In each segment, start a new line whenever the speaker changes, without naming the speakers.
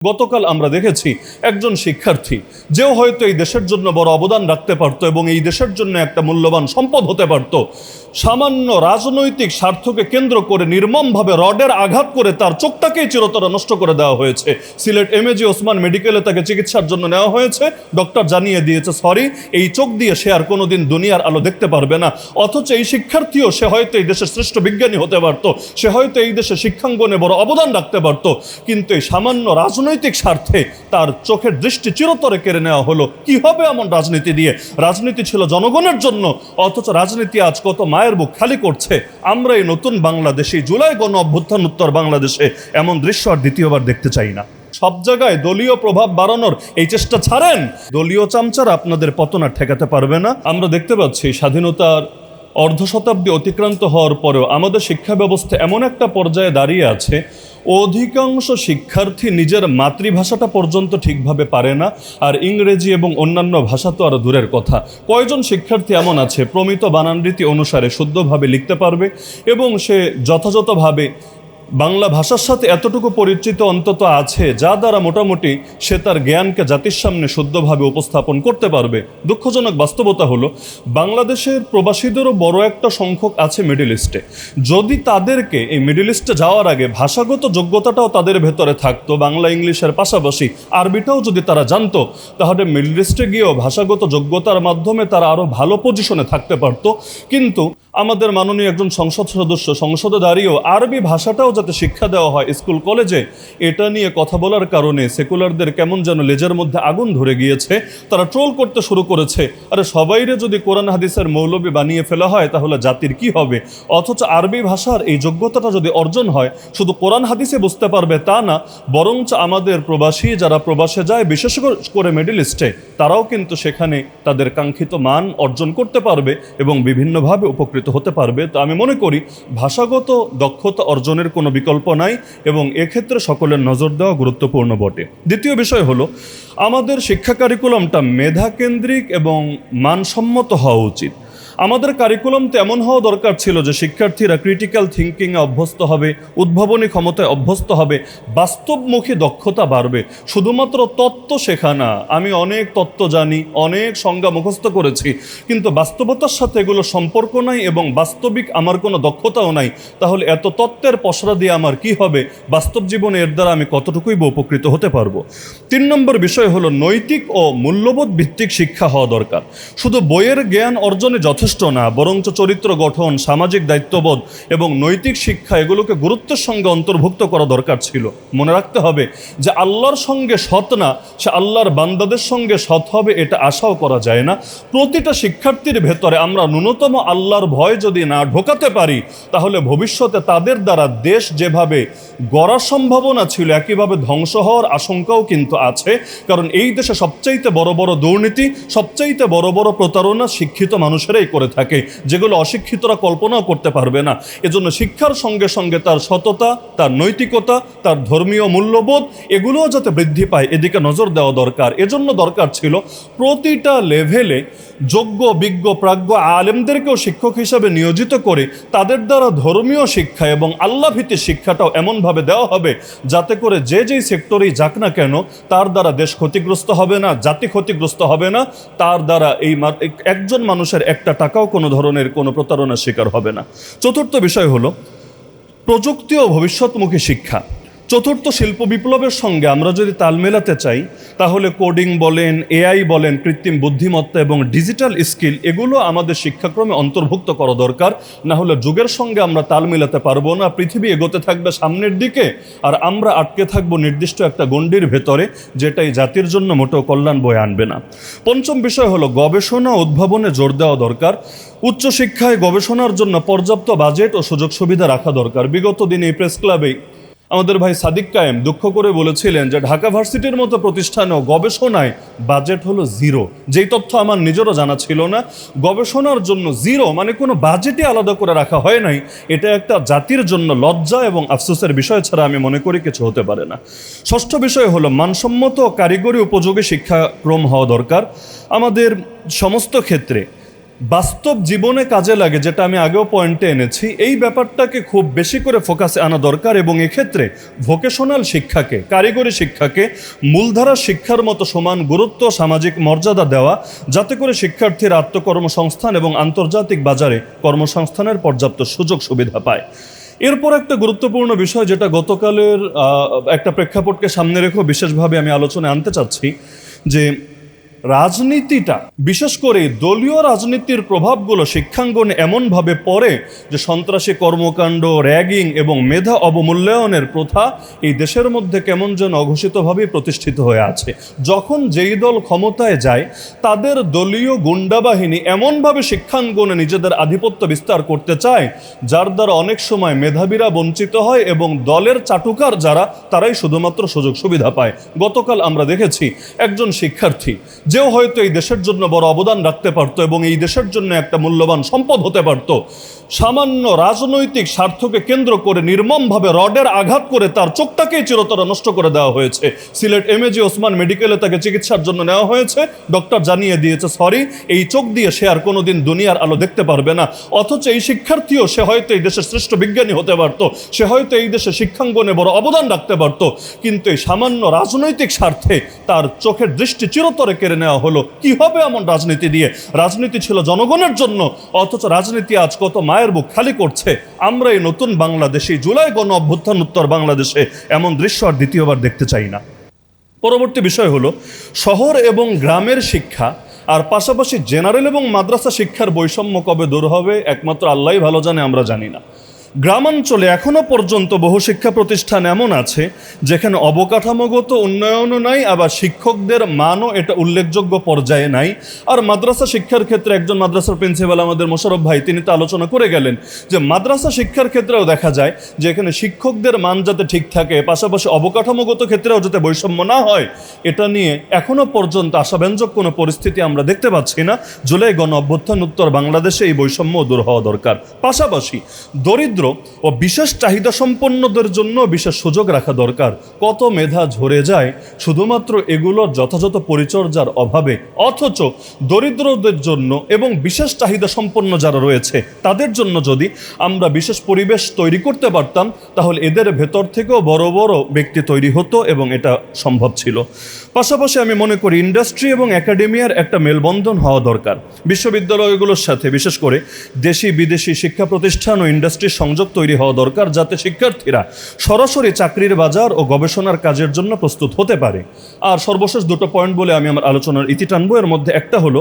গতকাল আমরা দেখেছি একজন শিক্ষার্থী যেও হয়তো এই দেশের জন্য বড় অবদান রাখতে পারতো এবং এই দেশের জন্য একটা মূল্যবান সম্পদ হতে পারত, সামান্য রাজনৈতিক স্বার্থকে কেন্দ্র করে নির্মমভাবে রডের আঘাত করে তার চোখটাকেই চিরতরে নষ্ট করে দেওয়া হয়েছে। সিলেট এমএজি ওসমান মেডিকেলে তাকে চিকিৎসার জন্য নেওয়া হয়েছে। ডক্টর জানিয়ে দিয়েছে সরি, এই চোখ দিয়ে সে আর কোনোদিন দুনিয়ার আলো দেখতে পারবে না। অথচ এই শিক্ষার্থীও সে হয়তো এই দেশের শ্রেষ্ঠ বিজ্ঞানী হতে পারত, সে হয়তো এই দেশে শিক্ষাঙ্গনে বড় অবদান রাখতে পারত, কিন্তু এই সামান্য রাজনৈতিক স্বার্থে তার চোখের দৃষ্টি চিরতরে কেড়ে নেওয়া হলো। কি হবে এমন রাজনীতি দিয়ে? রাজনীতি ছিল জনগণের জন্য, অথচ রাজনীতি আজ কত মায়ের বুক খালি করছে। আমরা এই নতুন বাংলাদেশে, জুলাই গণ অভ্যুত্থান উত্তর বাংলাদেশে এমন দৃশ্য আর দ্বিতীয়বার দেখতে চাই না। সব জায়গায় দলীয় প্রভাব বাড়ানোর এই চেষ্টা ছাড়েন, দলীয় চামচারা আপনাদের পতন আর ঠেকাতে পারবে না। আমরা দেখতে পাচ্ছি স্বাধীনতার অর্ধ শতাব্দী অতিক্রান্ত হওয়ার পরেও আমাদের শিক্ষা ব্যবস্থা এমন একটা পর্যায়ে দাঁড়িয়ে আছে, অধিকাংশ শিক্ষার্থী নিজের মাতৃভাষাটা পর্যন্ত ঠিকভাবে পারে না, আর ইংরেজি এবং অন্যান্য ভাষা তো আরও দূরের কথা। কয়জন শিক্ষার্থী এমন আছে প্রমিত বানানরীতি অনুসারে শুদ্ধভাবে লিখতে পারবে এবং সে যথাযথভাবে বাংলা ভাষার সাথে এতটুকু পরিচিত অন্তত আছে যা দ্বারা মোটামুটি সে তার জ্ঞানকে জাতির সামনে শুদ্ধভাবে উপস্থাপন করতে পারবে? দুঃখজনক বাস্তবতা হলো বাংলাদেশের প্রবাসীদেরও বড় একটা সংখ্যক আছে মিডল ইস্টে। যদি তাদেরকে এই মিডল ইস্টে যাওয়ার আগে ভাষাগত যোগ্যতাটাও তাদের ভেতরে থাকতো, বাংলা ইংলিশের পাশাপাশি আরবিটাও যদি তারা জানতো, তাহলে মিডল ইস্টে গিয়েও ভাষাগত যোগ্যতার মাধ্যমে তারা আরও ভালো পজিশনে থাকতে পারত। কিন্তু আমাদের মাননীয় একজন সংসদ সদস্য সংসদে দাঁড়িয়েও আরবি ভাষাটাও যাতে শিক্ষা দেওয়া হয় স্কুল কলেজে, এটা নিয়ে কথা বলার কারণে সেকুলারদের কেমন যেন লেজের মধ্যে আগুন ধরে গিয়েছে। তারা ট্রোল করতে শুরু করেছে, আরে সবাইরে যদি কোরআন হাদিসের মৌলবী বানিয়ে ফেলা হয় তাহলে জাতির কি হবে? অথচ আরবি ভাষার এই যোগ্যতাটা যদি অর্জন হয়, শুধু কোরআন হাদিসে বুঝতে পারবে তা না, বরঞ্চ আমাদের প্রবাসী যারা প্রবাসে যায়, বিশেষ করে মিডল ইস্টে, তারাও কিন্তু সেখানে তাদের কাঙ্ক্ষিত মান অর্জন করতে পারবে এবং বিভিন্নভাবে উপকৃত হতে পারবে। তো আমি মনে করি ভাষাগত দক্ষতা অর্জনের কোনো বিকল্প নাই এবং এক্ষেত্রে সকলের নজর দেওয়া গুরুত্বপূর্ণ বটে। দ্বিতীয় বিষয় হলো আমাদের শিক্ষা কারিকুলামটা মেধাকেন্দ্রিক এবং মানসম্মত হওয়া উচিত। আমাদের কারিকুলাম তো এমন হওয়া দরকার ছিল যে শিক্ষার্থীরা ক্রিটিক্যাল থিঙ্কিংয়ে অভ্যস্ত হবে, উদ্ভাবনী ক্ষমতায় অভ্যস্ত হবে, বাস্তবমুখী দক্ষতা বাড়বে। শুধুমাত্র তত্ত্ব শেখা না, আমি অনেক তত্ত্ব জানি, অনেক সংজ্ঞা মুখস্থ করেছি, কিন্তু বাস্তবতার সাথে এগুলো সম্পর্ক নাই এবং বাস্তবিক আমার কোনো দক্ষতাও নাই, তাহলে এত তত্ত্বের পসরা দিয়ে আমার কি হবে? বাস্তব জীবনে এর দ্বারা আমি কতটুকুই বা উপকৃত হতে পারবো? 3 নম্বর বিষয় হলো নৈতিক ও মূল্যবোধ ভিত্তিক শিক্ষা হওয়া দরকার। শুধু বইয়ের জ্ঞান অর্জনে যথেষ্ট না, বরঞ্চ চরিত্র গঠন, সামাজিক দায়িত্ববোধ এবং নৈতিক শিক্ষা এগুলোকে গুরুত্বের সঙ্গে অন্তর্ভুক্ত করা দরকার ছিল। মনে রাখতে হবে যে আল্লাহর সঙ্গে সৎ না, সে আল্লাহর বান্দাদের সঙ্গে সৎ হবে এটা আশাও করা যায় না। প্রতিটা শিক্ষার্থীর ভেতরে আমরা ন্যূনতম আল্লাহর ভয় যদি না ঢোকাতে পারি, তাহলে ভবিষ্যতে তাদের দ্বারা দেশ যেভাবে গড়ার সম্ভাবনা ছিল একইভাবে ধ্বংস হওয়ার আশঙ্কাও কিন্তু আছে। কারণ এই দেশে সবচাইতে বড় বড় দুর্নীতি, সবচাইতে বড় বড় প্রতারণা শিক্ষিত মানুষেরাই করে থাকে, যেগুলো অশিক্ষিতরা কল্পনাও করতে পারবে না। এজন্য শিক্ষার সঙ্গে সঙ্গে তার সততা, তার নৈতিকতা, তার ধর্মীয় মূল্যবোধ এগুলোও যাতে বৃদ্ধি পায় এদিকে নজর দেওয়া দরকার। এজন্য দরকার ছিল প্রতিটা লেভেলে যোগ্য বিজ্ঞ প্রাজ্ঞ আলেমদেরকেও শিক্ষক হিসাবে নিয়োজিত করে তাদের দ্বারা ধর্মীয় শিক্ষা এবং আল্লাহ ভিত্তিক শিক্ষাটাও এমনভাবে দেওয়া হবে যাতে করে যে যেই সেক্টরেই যাক না কেন তার দ্বারা দেশ ক্ষতিগ্রস্ত হবে না, জাতি ক্ষতিগ্রস্ত হবে না, তার দ্বারা এই একজন মানুষের একটা টাকাও কোনো ধরনের কোনো প্রতারণার শিকার হবে না। চতুর্থ বিষয় হলো প্রযুক্তি ও ভবিষ্যৎমুখী শিক্ষা। চতুর্থ শিল্প বিপ্লবের সঙ্গে আমরা যদি তাল মেলাতে চাই, তাহলে কোডিং বলেন, এআই বলেন, কৃত্রিম বুদ্ধিমত্তা এবং ডিজিটাল স্কিল এগুলো আমাদের শিক্ষাক্রমে অন্তর্ভুক্ত করা দরকার। না হলে যুগের সঙ্গে আমরা তাল মেলাতে পারবো না। পৃথিবী এগোতে থাকবে সামনের দিকে আর আমরা আটকে থাকবো নির্দিষ্ট একটা গণ্ডির ভেতরে, যেটাই জাতির জন্য মোটেও কল্যাণ বয়ে আনবে না। পঞ্চম বিষয় হলো গবেষণা ও উদ্ভাবনে জোর দেওয়া দরকার। উচ্চশিক্ষায় গবেষণার জন্য পর্যাপ্ত বাজেট ও সুযোগ সুবিধা রাখা দরকার। বিগত দিনে এই প্রেস ক্লাবেই আমাদের ভাই সাদিক কায়েম দুঃখ করে বলেছিলেন যে ঢাকা ভার্সিটির মতো প্রতিষ্ঠানেও গবেষণায় বাজেট হলো 0, যেই তথ্য আমার নিজেরও জানা ছিল না। গবেষণার জন্য 0 মানে কোনো বাজেটই আলাদা করে রাখা হয় নাই। এটা একটা জাতির জন্য লজ্জা এবং আফসোসের বিষয় ছাড়া আমি মনে করি কিছু হতে পারে না। ষষ্ঠ বিষয় হলো মানসম্মত কারিগরি উপযোগী শিক্ষাক্রম হওয়া দরকার। আমাদের সমস্ত ক্ষেত্রে বাস্তব জীবনে কাজে লাগে, যেটা আমি আগেও পয়েন্টে এনেছি, এই ব্যাপারটাকে খুব বেশি করে ফোকাসে আনা দরকার এবং এক্ষেত্রে ভোকেশনাল শিক্ষাকে, কারিগরি শিক্ষাকে মূলধারা শিক্ষার মতো সমান গুরুত্ব, সামাজিক মর্যাদা দেওয়া, যাতে করে শিক্ষার্থীরা আত্মকর্মসংস্থান এবং আন্তর্জাতিক বাজারে কর্মসংস্থানের পর্যাপ্ত সুযোগ সুবিধা পায়। এরপর একটা গুরুত্বপূর্ণ বিষয়, যেটা গতকালের একটা প্রেক্ষাপটকে সামনে রেখেও বিশেষভাবে আমি আলোচনায় আনতে চাচ্ছি, যে রাজনীতিটা, বিশেষ করে দলীয় রাজনীতির প্রভাবগুলো শিক্ষাঙ্গনে এমনভাবে পড়ে যে সন্ত্রাসী কর্মকাণ্ড, র্যাগিং এবং মেধা অবমূল্যায়নের প্রথা এই দেশের মধ্যে কেমন যেন অঘোষিতভাবেই প্রতিষ্ঠিত হয়ে আছে। যখন যেই দল ক্ষমতায় যায়, তাদের দলীয় গুন্ডাবাহিনী এমনভাবে শিক্ষাঙ্গনে নিজেদের আধিপত্য বিস্তার করতে চায়, যার দ্বারা অনেক সময় মেধাবীরা বঞ্চিত হয় এবং দলের চাটুকার যারা, তারাই শুধুমাত্র সুযোগ সুবিধা পায়। গতকাল আমরা দেখেছি একজন শিক্ষার্থী, যেও হয়তো এই দেশের জন্য বড় অবদান রাখতে পারত এবং এই দেশের জন্য একটা মূল্যবান সম্পদ হতে পারত, সামান্য রাজনৈতিক স্বার্থকে কেন্দ্র করে নির্মমভাবে রডের আঘাত করে তার চোখটাকেই চিরতরে নষ্ট করে দেওয়া হয়েছে। সিলেট এমএজি ওসমান মেডিকেলে তাকে চিকিৎসার জন্য নেওয়া হয়েছে, ডক্টর জানিয়ে দিয়েছে সরি, এই চোখ দিয়ে সে আর কোনোদিন দুনিয়ার আলো দেখতে পারবে না। অথচ এই শিক্ষার্থীও, সে হয়তো এই দেশের শ্রেষ্ঠ বিজ্ঞানী হতে পারত, সে হয়তো এই দেশে শিক্ষাঙ্গনে বড় অবদান রাখতে পারত, কিন্তু এই সামান্য রাজনৈতিক স্বার্থে তার চোখের দৃষ্টি চিরতরে কেড়ে নেওয়া হলো। কি হবে এমন রাজনীতি দিয়ে? রাজনীতি ছিল জনগণের জন্য, অথচ রাজনীতি আজ কত মায়ের বুক খালি করছে। আমরা এই নতুন বাংলাদেশে, জুলাই গণ অভ্যুত্থান উত্তর বাংলাদেশে এমন দৃশ্য আর দ্বিতীয়বার দেখতে চাই না। পরবর্তী বিষয় হলো শহর এবং গ্রামের শিক্ষা আর পাশাপাশি জেনারেল এবং মাদ্রাসা শিক্ষার বৈষম্য কবে দূর হবে একমাত্র আল্লাহই ভালো জানে, আমরা জানি না। গ্রামাঞ্চলে এখনো পর্যন্ত বহু শিক্ষা প্রতিষ্ঠান এমন আছে যেখানে অবকাঠামোগত উন্নয়নও নাই, আবার শিক্ষকদের মানও এটা উল্লেখযোগ্য পর্যায়ে নাই। আর মাদ্রাসা শিক্ষার ক্ষেত্রে একজন মাদ্রাসার প্রিন্সিপাল আমাদের মোশাররফ ভাই, তিনি তো আলোচনা করে গেলেন যে মাদ্রাসা শিক্ষার ক্ষেত্রেও দেখা যায় যে এখানে শিক্ষকদের মান যাতে ঠিক থাকে, পাশাপাশি অবকাঠামোগত ক্ষেত্রেও যাতে বৈষম্য না হয়, এটা নিয়ে এখনো পর্যন্ত আশাব্যঞ্জক কোনো পরিস্থিতি আমরা দেখতে পাচ্ছি না। জুলাই গণ অভ্যুত্থান উত্তর বাংলাদেশে এই বৈষম্য দূর হওয়া দরকার। পাশাপাশি দরিদ্র ও বিশেষ চাহিদা সম্পন্নদের জন্য বিশেষ সুযোগ রাখা দরকার। কত মেধা ঝরে যায় শুধুমাত্র এগুলোর যথাযথ পরিচর্যার অভাবে, অথচ দরিদ্রদের জন্য এবং বিশেষ চাহিদা সম্পন্ন যারা রয়েছে তাদের জন্য যদি আমরা বিশেষ পরিবেশ তৈরি করতে পারতাম, তাহলে এদের ভেতর থেকেও বড় বড় ব্যক্তি তৈরি হতো এবং এটা সম্ভব ছিল। পাশাপাশি আমি মনে করি ইন্ডাস্ট্রি এবং একাডেমিয়ার একটা মেলবন্ধন হওয়া দরকার। বিশ্ববিদ্যালয়গুলোর সাথে বিশেষ করে দেশি বিদেশি শিক্ষা প্রতিষ্ঠান ও ইন্ডাস্ট্রির সংযোগ তৈরি হওয়া দরকার, যাতে শিক্ষার্থীরা সরাসরি চাকরির বাজার ও গবেষণার কাজের জন্য প্রস্তুত হতে পারে। আর সর্বশেষ দুটো পয়েন্ট বলে আমি আমার আলোচনার ইতি টানবো। এর মধ্যে একটা হলো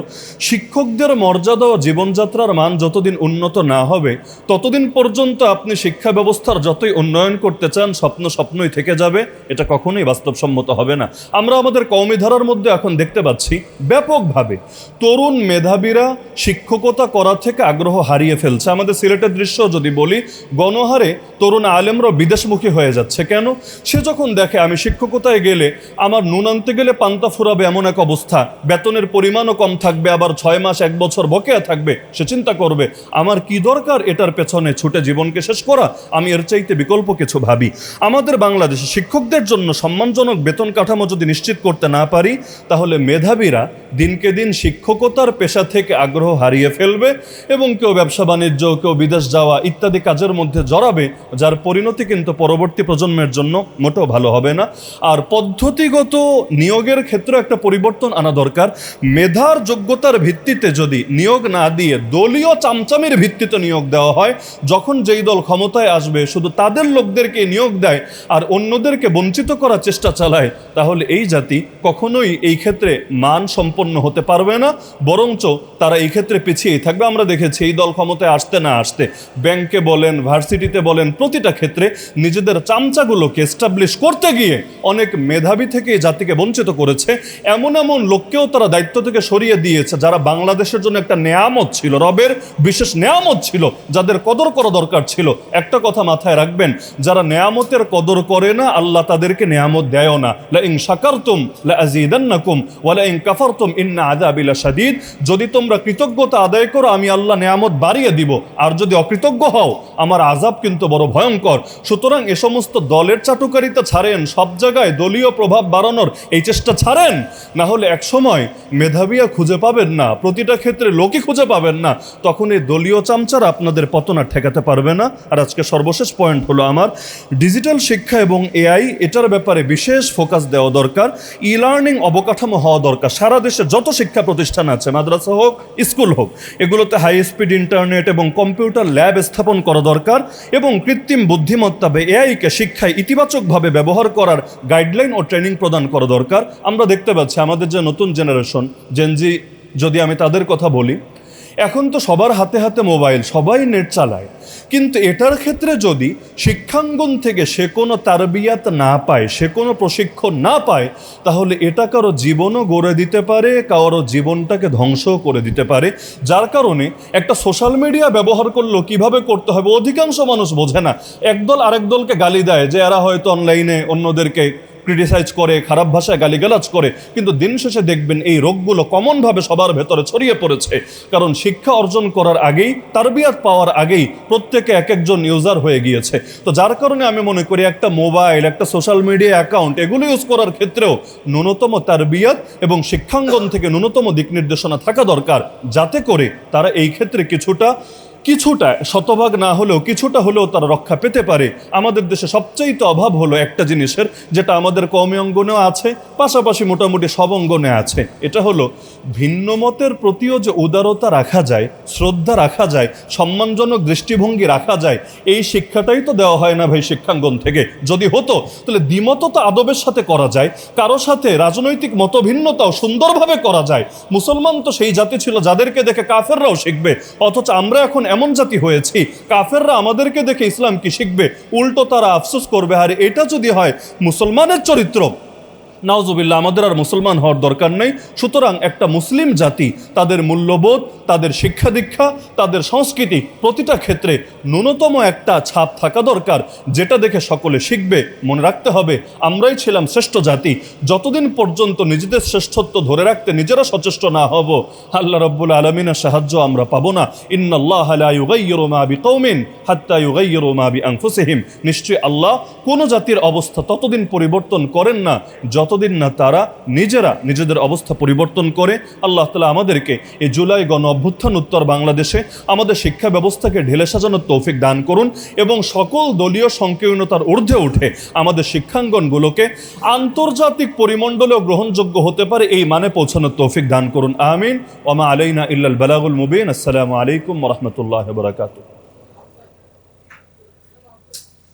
শিক্ষকদের মর্যাদা ও জীবনযাত্রার মান যতদিন উন্নত না হবে, ততদিন পর্যন্ত আপনি শিক্ষা ব্যবস্থার যতই উন্নয়ন করতে চান, স্বপ্নই থেকে যাবে, এটা কখনোই বাস্তবসম্মত হবে না। আমরা আমাদের কওমি ধারার মধ্যে এখন দেখতে পাচ্ছি ব্যাপকভাবে তরুণ মেধাবীরা শিক্ষকতা করা থেকে আগ্রহ হারিয়ে ফেলছে। আমাদের সিলেটের দৃশ্য যদি বলি, গণহারে তরুণ আলেমরা বিদেশমুখী হয়ে যাচ্ছে। কেন? সে যখন দেখে আমি শিক্ষকতায় গেলে আমার নুন আনতে গেলে পান্তা ফুরাবে এমন এক অবস্থা, বেতনের পরিমাণও কম থাকবে, আবার 6 মাস 1 বছর বকেয়া থাকবে, সে চিন্তা করবে আমার কি দরকার এটার পেছনে ছুটে জীবনকে শেষ করা, আমি এর চাইতে বিকল্প কিছু ভাবি। আমাদের বাংলাদেশে শিক্ষকদের জন্য সম্মানজনক বেতন কাঠামো যদি নিশ্চিত করতে না পারি, তাহলে মেধাবীরা দিনকে দিন শিক্ষকতার পেশা থেকে আগ্রহ হারিয়ে ফেলবে এবং কেউ ব্যবসা বাণিজ্য, কেউ বিদেশ যাওয়া ইত্যাদি কাজের মধ্যে জড়াবে, যার পরিণতি কিন্তু পরবর্তী প্রজন্মের জন্য মোটেও ভালো হবে না। আর পদ্ধতিগত নিয়োগের ক্ষেত্রে একটা পরিবর্তন আনা দরকার। মেধার যোগ্যতার ভিত্তিতে যদি নিয়োগ না দিয়ে দলীয় চামচামির ভিত্তিতে নিয়োগ দেওয়া হয়, যখন যেই দল ক্ষমতায় আসবে শুধু তাদের লোকদেরকে নিয়োগ দেয় আর অন্যদেরকে বঞ্চিত করার চেষ্টা চালায়, তাহলে এই জাতি কখনোই এই ক্ষেত্রে মান সম্পন্ন হতে পারবে না, বরঞ্চ তারা এই ক্ষেত্রে পিছিয়েই থাকবে। আমরা দেখেছি এই দল ক্ষমতায় আসতে না আসতে ব্যাংকে বলেন, ভার্সিটিতে বলেন, প্রতিটা ক্ষেত্রে নিজেদের চামচাগুলোকে এস্টাবলিশ করতে গিয়ে অনেক মেধাবী থেকে এই জাতিকে বঞ্চিত করেছে। এমন এমন লোককেও তারা দায়িত্ব থেকে সরিয়ে দিয়েছে যারা বাংলাদেশের জন্য একটা নেয়ামত ছিল, রবের বিশেষ নেয়ামত ছিল, যাদের কদর করা দরকার ছিল। একটা কথা মাথায় রাখবেন, যারা নেয়ামতের কদর করে না, আল্লাহ তাদেরকে নেয়ামত দেয়ও না। লা ইন শাকারতুম লা আযীদান্নাকুম ওয়া লা ইন কাফারতুম ইন্না আযাবি লাশাদীদ। যদি তোমরা কৃতজ্ঞতা আদায় করো, আমি আল্লাহ নেয়ামত বাড়িয়ে দিব, আর যদি অকৃতজ্ঞ হও, আমার আযাব কিন্তু বড় ভয়ঙ্কর। সুতরাং এ সমস্ত দলের চাটুকারিতা ছাড়েন, সব জায়গায় দলীয় প্রভাব বাড়ানোর এই চেষ্টা ছাড়েন, না হলে একসময় মেধাবীরা খুঁজে পাবেন না, প্রতিটা ক্ষেত্রে লোকই খুঁজে পাবেন না, তখন এই দলীয় চামচারা আপনাদের পতন আর ঠেকাতে পারবে না। আর আজকে সর্বশেষ পয়েন্ট হলো আমার, ডিজিটাল শিক্ষা এবং এআই এটার ব্যাপারে বিশেষ ফোকাস দেওয়া দরকার। ই লার্নিং অবকাঠামো হওয়া দরকার। সারা দেশে যত শিক্ষা প্রতিষ্ঠান আছে, মাদ্রাসা হোক স্কুল হোক, এগুলোতে হাই স্পিড ইন্টারনেট এবং কম্পিউটার ল্যাব স্থাপন করা দরকার এবং কৃত্রিম বুদ্ধিমত্তা বা এআইকে শিক্ষায় ইতিবাচকভাবে ব্যবহার করার গাইডলাইন ও ট্রেনিং প্রদান করা দরকার। আমরা দেখতে পাচ্ছি আমাদের যে নতুন জেনারেশন জেনজি, যদি আমি তাদের কথা বলি, এখন তো সবার হাতে হাতে মোবাইল, সবাই নেট চালায়, কিন্তু এটার ক্ষেত্রে যদি শিক্ষাঙ্গন থেকে সে কোনো তারবিয়াত না পায়, সে কোনো প্রশিক্ষণ না পায়, তাহলে এটা কারো জীবনও গড়ে দিতে পারে, কারো জীবনটাকে ধ্বংসও করে দিতে পারে। যার কারণে একটা সোশ্যাল মিডিয়া ব্যবহার করলেও কিভাবে করতে হবে অধিকাংশ মানুষ বোঝে না। একদল আরেক দলকে গালি দেয় যে এরা হয়তো অনলাইনে অন্যদেরকে ক্রিটিসাইজ করে, খারাপ ভাষায় গালিগালাজ করে, কিন্তু দিন শেষে দেখবেন এই রোগগুলো কমনভাবে সবার ভেতরে ছড়িয়ে পড়েছে। কারণ শিক্ষা অর্জন করার আগেই, তারবিয়াত পাওয়ার আগেই প্রত্যেকে এক একজন ইউজার হয়ে গিয়েছে। তো যার কারণে আমি মনে করি একটা মোবাইল, একটা সোশ্যাল মিডিয়া অ্যাকাউন্ট, এগুলো ইউজ করার ক্ষেত্রেও ন্যূনতম তারবিয়াত এবং শিক্ষাঙ্গন থেকে ন্যূনতম দিক নির্দেশনা থাকা দরকার, যাতে করে তারা এই ক্ষেত্রে কিছুটা শতভাগ না হলেও কিছুটা হলেও তারা রক্ষা পেতে পারে। আমাদের দেশে সবচাইতে অভাব হলো একটা জিনিসের, যেটা আমাদের কওমি অঙ্গনেও আছে, পাশাপাশি মোটামুটি সব অঙ্গনে আছে। এটা হলো ভিন্ন মতের প্রতিও যে উদারতা রাখা যায়, শ্রদ্ধা রাখা যায়, সম্মানজনক দৃষ্টিভঙ্গি রাখা যায়, এই শিক্ষাটাই তো দেওয়া হয় না ভাই শিক্ষাঙ্গন থেকে। যদি হতো তাহলে দ্বিমত তো আদবের সাথে করা যায়, কারো সাথে রাজনৈতিক মতভিন্নতাও সুন্দরভাবে করা যায়। মুসলমান তো সেই জাতি ছিল যাদেরকে দেখে কাফেররাও শিখবে, অথচ আমরা এখন এমন জাতি হয়েছি, কাফেররা আমাদেরকে দেখে ইসলাম কি শিখবে, উল্টো তারা আফসোস করবে। আর এটা যদি হয় মুসলমানের চরিত্র, নাউজুবিল্লাহ, আমাদের আর মুসলমান হওয়ার দরকার নেই। সুতরাং একটা মুসলিম জাতি তাদের মূল্যবোধ, তাদের শিক্ষা দীক্ষা, তাদের সংস্কৃতি, প্রতিটা ক্ষেত্রে ন্যূনতম একটা ছাপ থাকা দরকার, যেটা দেখে সকলে শিখবে। মনে রাখতে হবে আমরাই ছিলাম শ্রেষ্ঠ জাতি। যতদিন পর্যন্ত নিজেদের শ্রেষ্ঠত্ব ধরে রাখতে নিজেরা সচেষ্ট না হব, আল্লাহ রাব্বুল আলামিনের সাহায্য আমরা পাবো না। ইন্নাল্লাহা লা ইউগাইয়িরু মা বিকওমিন হাত্তা ইউগাইয়িরু মা বিআনফুসিহিম। নিশ্চয়ই আল্লাহ কোন জাতির অবস্থা ততদিন পরিবর্তন করেন না যতদিন না তারা নিজেরা নিজেদের অবস্থা পরিবর্তন করে। আল্লাহ তাআলা আমাদেরকে এই জুলাই গণ অভ্যুত্থান উত্তর বাংলাদেশে আমাদের শিক্ষা ব্যবস্থাকে ঢেলে সাজানোর তৌফিক দান করুন এবং সকল দলীয় সংকীর্ণতার ঊর্ধ্বে উঠে আমাদের শিক্ষাঙ্গনগুলোকে আন্তর্জাতিক পরিমণ্ডলেও গ্রহণযোগ্য হতে পারে এই মানে পৌঁছানোর তৌফিক দান করুন। আমিন। ওয়া মা আলাইনা ইল্লাল বালাগুল মুবিন। আসসালামু আলাইকুম ওয়া রাহমাতুল্লাহি ওয়া বারাকাতুহু।